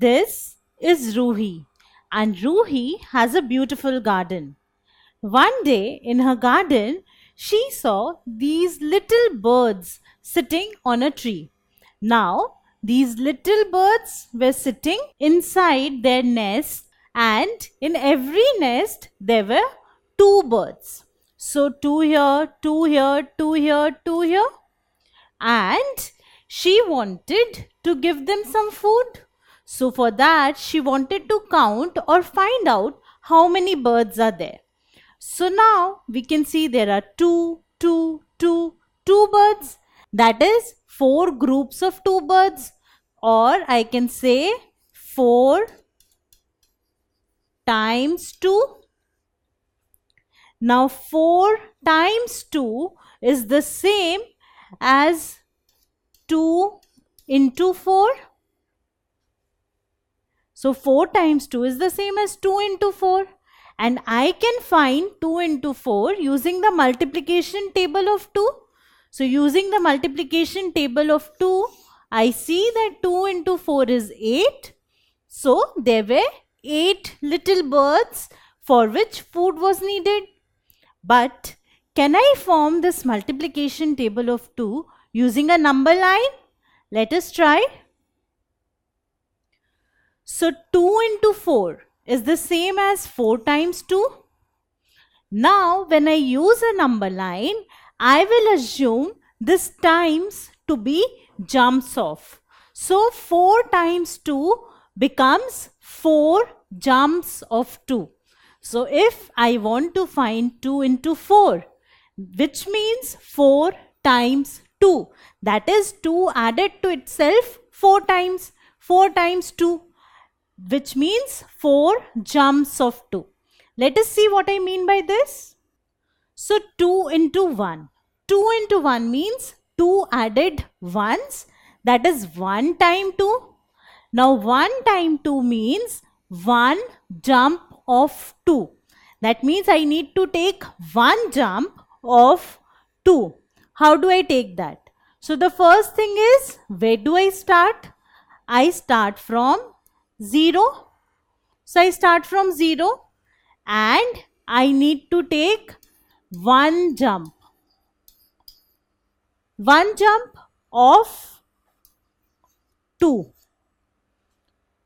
This is Ruhi, and Ruhi has a beautiful garden. One day in her garden, she saw these little birds sitting on a tree. Now, these little birds were sitting inside their nest, and in every nest there were two birds. So, two here, two here, two here, two here, and she wanted to give them some food. So, for that, she wanted to count or find out how many birds are there. So now we can see there are two birds. That is four groups of two birds, or I can say 4 times 2. Now 4 times 2 is the same as 2 into 4. So 4 times 2 is the same as 2 into 4. And I can find 2 into 4 using the multiplication table of 2. So using the multiplication table of 2, I see that 2 into 4 is 8. So there were 8 little birds for which food was needed. But can I form this multiplication table of 2 using a number line? Let us try. So 2 into 4 is the same as 4 times 2. Now, when I use a number line, I will assume this times to be jumps off. So, 4 times 2 becomes 4 jumps of 2. So, if I want to find 2 into 4, which means 4 times 2, that is 2 added to itself 4 times 2. Which means 4 jumps of 2. Let us see what I mean by this. So 2 into 1. 2 into 1 means 2 added ones. That is 1 time 2. Now 1 time 2 means 1 jump of 2. That means I need to take 1 jump of 2. How do I take that? So the first thing is, where do I start? I start from 0. So I start from 0 and I need to take 1 jump. 1 jump of 2.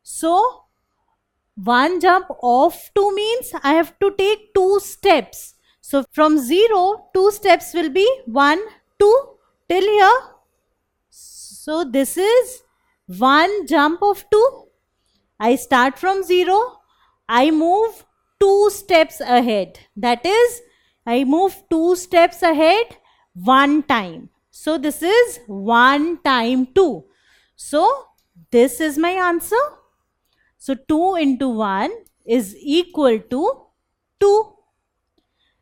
So 1 jump of 2 means I have to take 2 steps. So from 0, 2 steps will be 1, 2 till here. So this is 1 jump of 2. I start from 0, I move 2 steps ahead. That is, I move 2 steps ahead 1 time. So this is 1 time 2. So this is my answer. So 2 into 1 is equal to 2.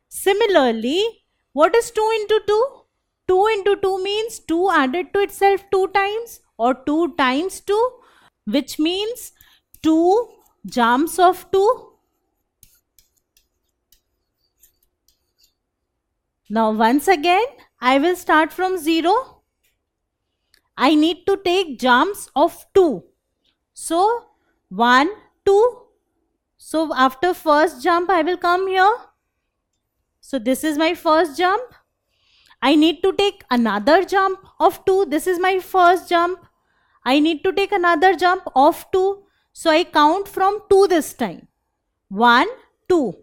Similarly, what is 2 into 2? 2 into 2 means 2 added to itself 2 times, or 2 times 2, which means 2 jumps of 2. Now once again, I will start from 0. I need to take jumps of 2. So 1, 2. So after first jump, I will come here. So this is my first jump. I need to take another jump of 2. This is my first jump. I need to take another jump of 2. So I count from 2 this time. 1, 2.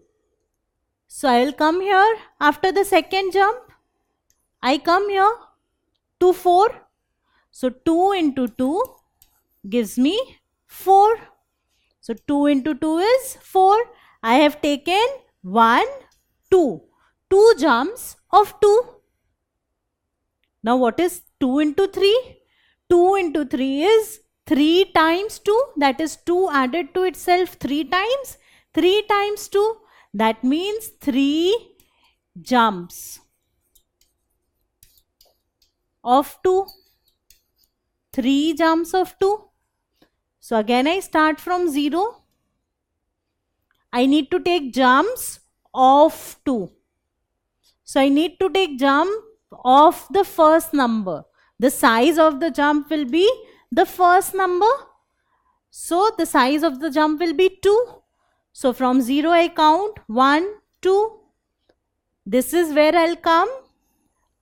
So I will come here after the second jump. I come here to 4. So 2 into 2 gives me 4. So 2 into 2 is 4. I have taken 1, 2. 2 jumps of 2. Now what is 2 into 3? 2 into 3 is 3 times 2, that is 2 added to itself 3 times. 3 times 2, that means 3 jumps of 2. 3 jumps of 2. So again I start from 0. I need to take jumps of 2. So I need to take jump of the first number. The size of the jump will be the first number. So the size of the jump will be 2. So from 0 I count 1, 2. This is where I'll come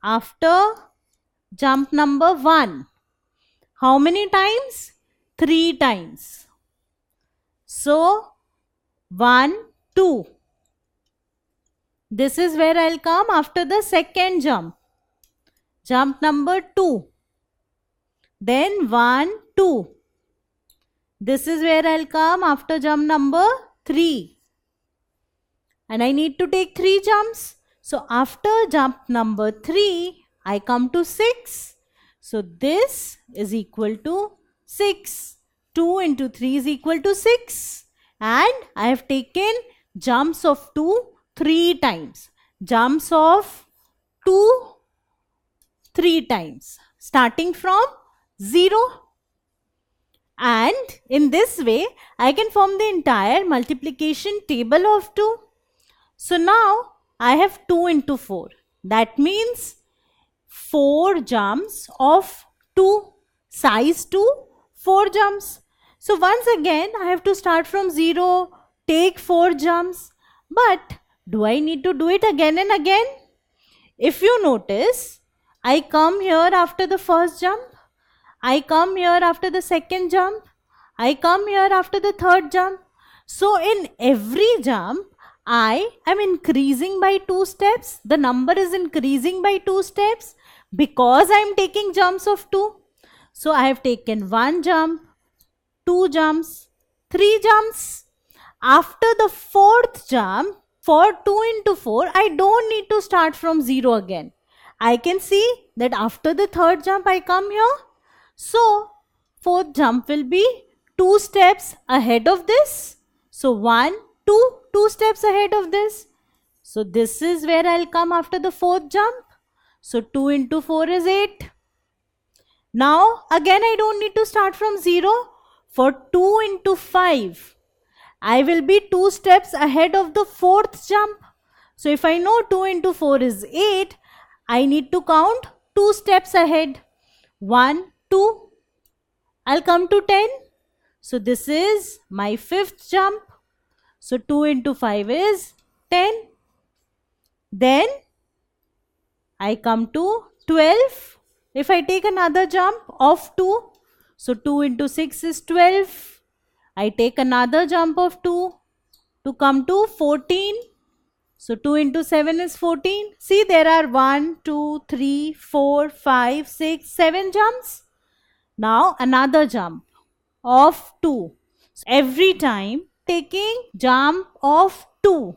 after jump number 1. How many times? 3 times. So 1, 2. This is where I'll come after the second jump. Jump number 2. Then 1, 2. This is where I'll come after jump number 3. And I need to take 3 jumps. So after jump number 3, I come to 6. So this is equal to 6. 2 into 3 is equal to 6. And I have taken jumps of 2 3 times. Jumps of 2 3 times. Starting from 0. And in this way, I can form the entire multiplication table of 2. So now I have 2 into 4. That means 4 jumps of 2. Size 2, 4 jumps. So once again, I have to start from 0, take 4 jumps. But do I need to do it again and again? If you notice, I come here after the first jump. I come here after the second jump. I come here after the third jump. So in every jump, I am increasing by 2 steps. The number is increasing by 2 steps because I am taking jumps of 2. So I have taken 1 jump, 2 jumps, 3 jumps. After the 4th jump, for 2 into 4, I don't need to start from 0 again. I can see that after the 3rd jump, I come here. So 4th jump will be 2 steps ahead of this. So 1, 2, 2 steps ahead of this. So this is where I'll come after the 4th jump. So 2 into 4 is 8. Now again I don't need to start from 0. For 2 into 5, I will be 2 steps ahead of the 4th jump. So if I know 2 into 4 is 8, I need to count 2 steps ahead. 1, 2. I'll come to 10. So this is my 5th jump. So 2 into 5 is 10. Then I come to 12. If I take another jump of 2, so 2 into 6 is 12. I take another jump of 2 to come to 14. So 2 into 7 is 14. See, there are 1, 2, 3, 4, 5, 6, 7 jumps. Now another jump of 2. So every time taking jump of 2.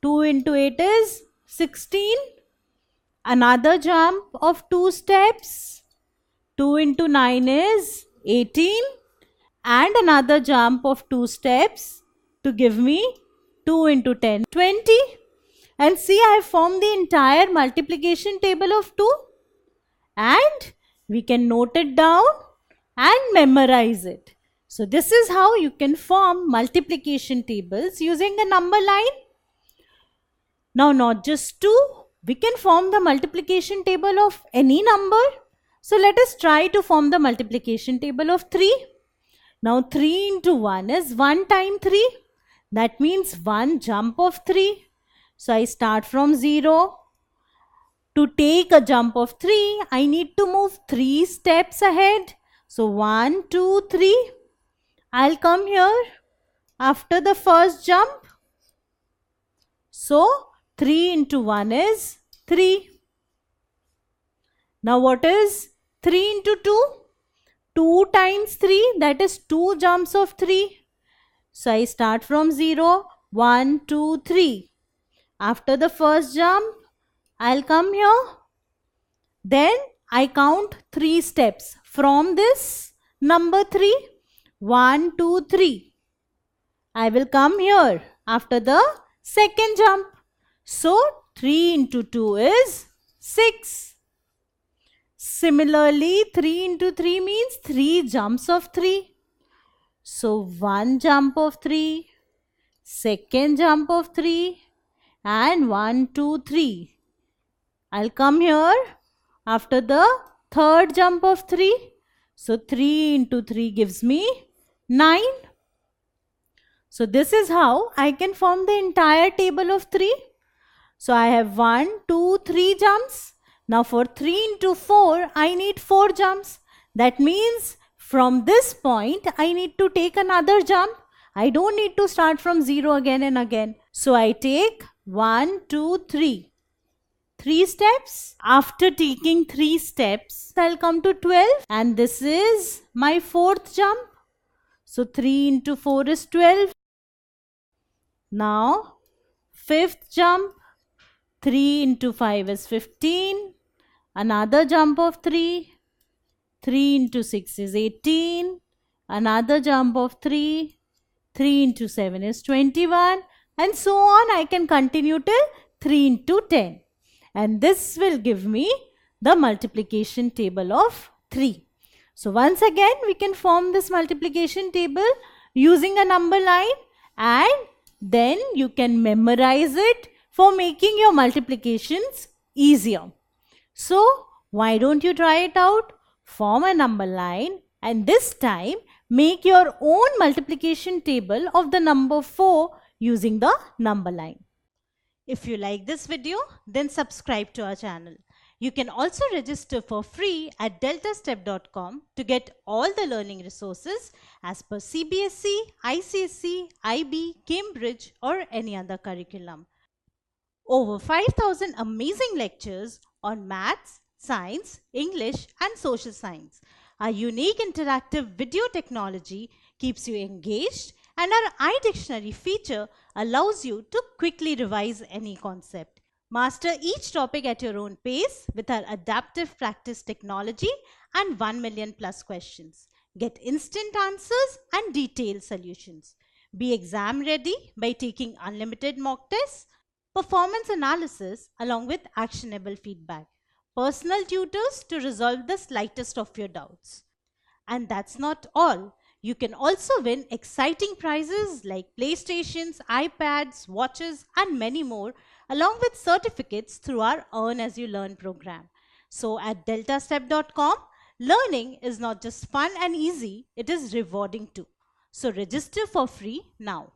2 into 8 is 16. Another jump of 2 steps. 2 into 9 is 18. And another jump of 2 steps to give me 2 into 10, 20. And see, I have formed the entire multiplication table of 2. And we can note it down and memorize it. So this is how you can form multiplication tables using a number line. Now not just 2, we can form the multiplication table of any number. So let us try to form the multiplication table of 3. Now 3 into 1 is 1 time 3. That means 1 jump of 3. So I start from 0. To take a jump of 3, I need to move 3 steps ahead. So 1, 2, 3. I'll come here after the first jump. So 3 into 1 is 3. Now what is 3 into 2? 2 times 3, that is 2 jumps of 3. So I start from 0, 1, 2, 3. After the first jump, I'll come here. Then I count 3 steps from this number 3. 1, 2, 3. I will come here after the second jump. So 3 into 2 is 6. Similarly, 3 into 3 means 3 jumps of 3. So 1 jump of 3, second jump of 3 and 1, 2, 3. I'll come here after the third jump of 3. So 3 into 3 gives me 9. So this is how I can form the entire table of 3. So I have 1, 2, 3 jumps. Now for 3 into 4, I need 4 jumps. That means from this point, I need to take another jump. I don't need to start from 0 again and again. So I take 1, 2, 3. 3 steps. After taking 3 steps, I'll come to 12. And this is my 4th jump. So 3 into 4 is 12. Now 5th jump. 3 into 5 is 15. Another jump of 3. 3 into 6 is 18. Another jump of 3. 3 into 7 is 21. And so on. I can continue till 3 into 10. And this will give me the multiplication table of 3. So once again, we can form this multiplication table using a number line, and then you can memorize it for making your multiplications easier. So why don't you try it out? Form a number line, and this time make your own multiplication table of the number 4 using the number line. If you like this video, then subscribe to our channel. You can also register for free at deltastep.com to get all the learning resources as per CBSE, ICSE, IB, Cambridge or any other curriculum. Over 5,000 amazing lectures on maths, science, English and social science. Our unique interactive video technology keeps you engaged, and our iDictionary feature allows you to quickly revise any concept. Master each topic at your own pace with our adaptive practice technology and 1 million plus questions. Get instant answers and detailed solutions. Be exam ready by taking unlimited mock tests, performance analysis along with actionable feedback, personal tutors to resolve the slightest of your doubts. And that's not all. You can also win exciting prizes like PlayStations, iPads, watches and many more, along with certificates through our Earn As You Learn program. So at deltastep.com, learning is not just fun and easy, it is rewarding too. So register for free now.